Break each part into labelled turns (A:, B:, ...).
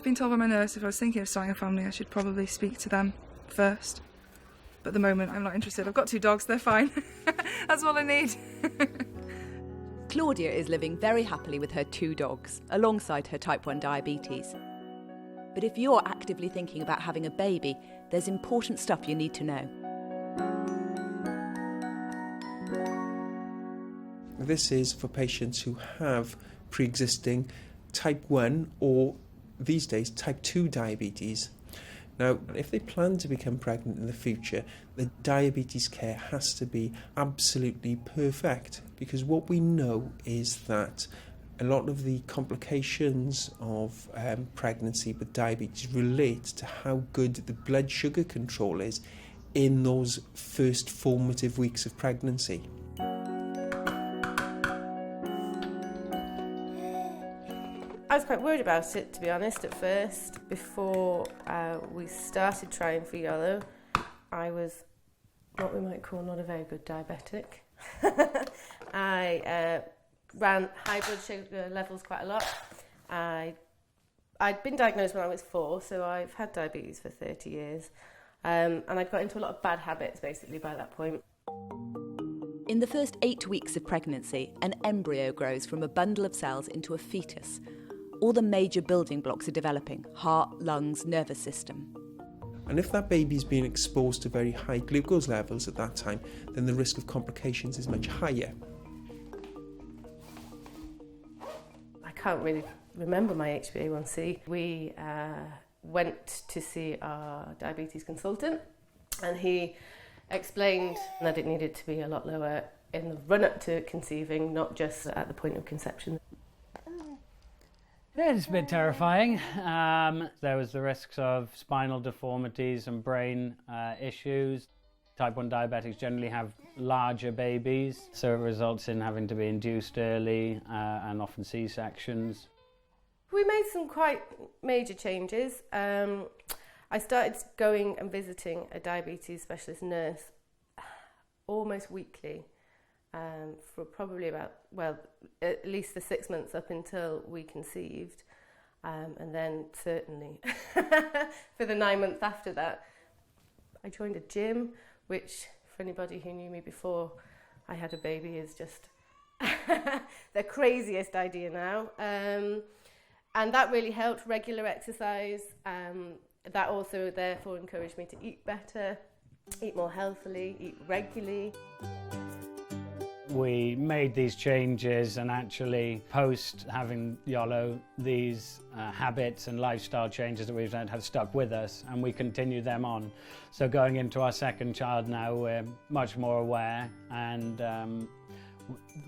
A: I've been told by my nurse if I was thinking of starting a family I should probably speak to them first. But at the moment I'm not interested. I've got 2 dogs, they're fine. That's all I need.
B: Claudia is living very happily with her 2 dogs, alongside her type 1 diabetes. But if you're actively thinking about having a baby, there's important stuff you need to know.
C: This is for patients who have pre-existing type 1 or, these days, type 2 diabetes. Now, if they plan to become pregnant in the future, the diabetes care has to be absolutely perfect, because what we know is that a lot of the complications of pregnancy with diabetes relate to how good the blood sugar control is in those first formative weeks of pregnancy.
D: I was quite worried about it, to be honest, at first. Before we started trying for yellow, I was what we might call not a very good diabetic. I ran high blood sugar levels quite a lot. I'd been diagnosed when I was 4, so I've had diabetes for 30 years. And I'd got into a lot of bad habits, basically, by that point.
B: In the first 8 weeks of pregnancy, an embryo grows from a bundle of cells into a fetus. All the major building blocks are developing: heart, lungs, nervous system.
C: And if that baby's been exposed to very high glucose levels at that time, then the risk of complications is much higher.
D: I can't really remember my HbA1c. We went to see our diabetes consultant, and he explained that it needed to be a lot lower in the run-up to conceiving, not just at the point of conception.
E: Yeah, it's a bit terrifying. There was the risks of spinal deformities and brain issues. Type 1 diabetics generally have larger babies, so it results in having to be induced early and often C-sections.
D: We made some quite major changes. I started going and visiting a diabetes specialist nurse almost weekly. For probably about, at least the 6 months up until we conceived, and then certainly for the 9 months after that. I joined a gym, which for anybody who knew me before I had a baby is just the craziest idea now. And that really helped. Regular exercise. That also therefore encouraged me to eat better, eat more healthily, eat regularly.
E: We made these changes, and actually post having Yolo, these habits and lifestyle changes that we've had have stuck with us, and we continue them on. So going into our second child now, we're much more aware, and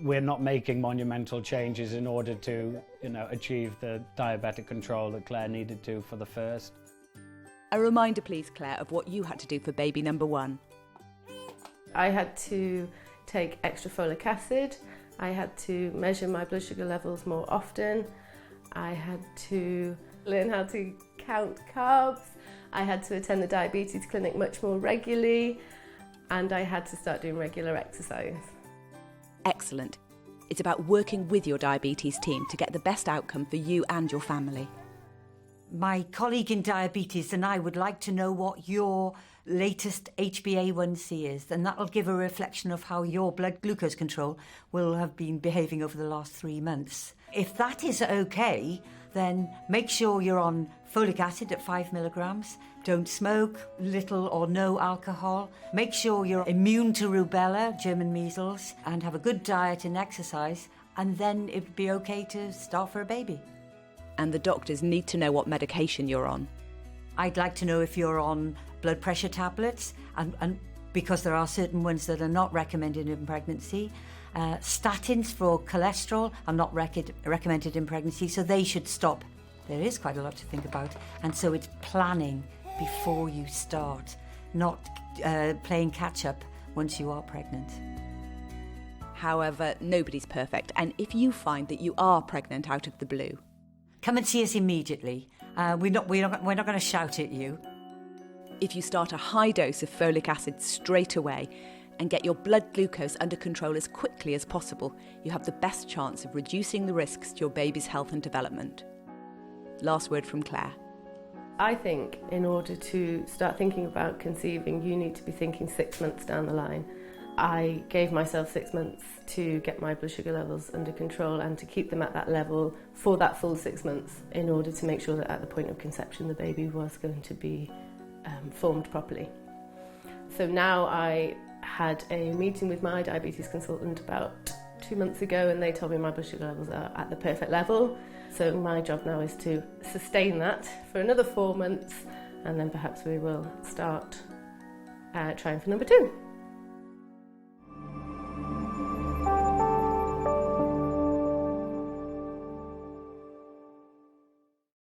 E: we're not making monumental changes in order to, achieve the diabetic control that Claire needed to for the first.
B: A reminder, please, Claire, of what you had to do for baby number 1.
D: I had to take extra folic acid. I had to measure my blood sugar levels more often. I had to learn how to count carbs. I had to attend the diabetes clinic much more regularly, and I had to start doing regular exercise.
B: Excellent. It's about working with your diabetes team to get the best outcome for you and your family.
F: My colleague in diabetes and I would like to know what your latest HbA1c is, and that'll give a reflection of how your blood glucose control will have been behaving over the last 3 months. If that is okay, then make sure you're on folic acid at 5 milligrams. Don't smoke, little or no alcohol. Make sure you're immune to rubella, German measles, and have a good diet and exercise, and then it'd be okay to start for a baby.
B: And the doctors need to know what medication you're on.
F: I'd like to know if you're on blood pressure tablets, and because there are certain ones that are not recommended in pregnancy. Statins for cholesterol are not recommended in pregnancy, so they should stop. There is quite a lot to think about, and so it's planning before you start, not playing catch-up once you are pregnant.
B: However, nobody's perfect, and if you find that you are pregnant out of the blue,
F: come and see us immediately. We're not going to shout at you.
B: If you start a high dose of folic acid straight away and get your blood glucose under control as quickly as possible, you have the best chance of reducing the risks to your baby's health and development. Last word from Claire.
D: I think in order to start thinking about conceiving, you need to be thinking 6 months down the line. I gave myself 6 months to get my blood sugar levels under control and to keep them at that level for that full 6 months in order to make sure that at the point of conception the baby was going to be formed properly. So now I had a meeting with my diabetes consultant about 2 months ago, and they told me my blood sugar levels are at the perfect level. So my job now is to sustain that for another 4 months, and then perhaps we will start trying for number 2.